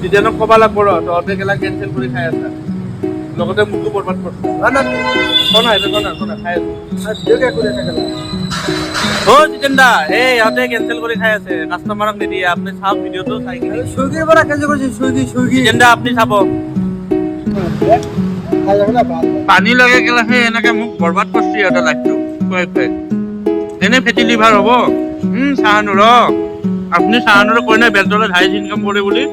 জিতেনক ক'বা লাগব ৰ তহঁতে গেলা কেঞ্চেল কৰি খাই আছা লগতে মোকো বৰবাদ কৰছ কনা খাই আছো জিতেন দা এই ইহঁতে কেঞ্চেল কৰি খাই আছে কাষ্টমাৰক নিদিয়ে আপুনি চাওক ভিডিঅ'টো চাই কিনে সুইগিৰ পৰা কেঞ্চেল কৰিছে সুইগি জিতেন দা আপুনি চাব পানী লাগে গেলা সেই এনেকে মোক বৰবাদ কৰছি ইহঁতে লাইফটো খুৱাই এনে ফেটি লিভাৰ হ'ব চাহানুৰ আপুনি চাহানুৰ কয় নাই বেলতলত হাইজ ইনকাম কৰে বুলি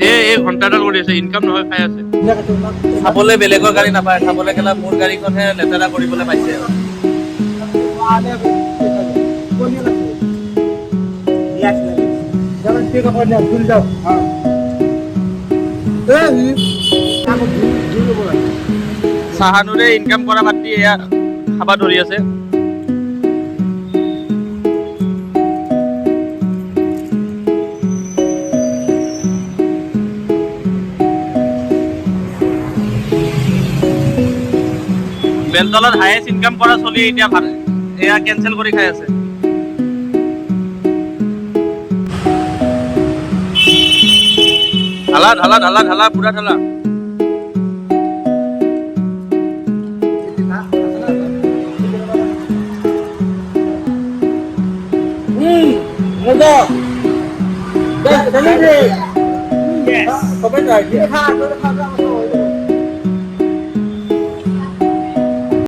এই ঘণ্টাডাল কৰি আছে ইনকাম নহয় খাই আছে খাবলৈ বেলেগৰ গাড়ী নাপায় খাবলৈ গেলা মোৰ গাড়ীখনহে লেতেৰা কৰিবলৈ পাইছে চাহানুৰে ইনকাম কৰা বাদ দি এয়া খাবা ধৰি আছে বেলতলত হাইয়েষ্ট ইনকাম কৰা চলি এতিয়া ভাল এয়া কেঞ্চেল কৰি খাই আছে ঢালা পুৰা ঢালা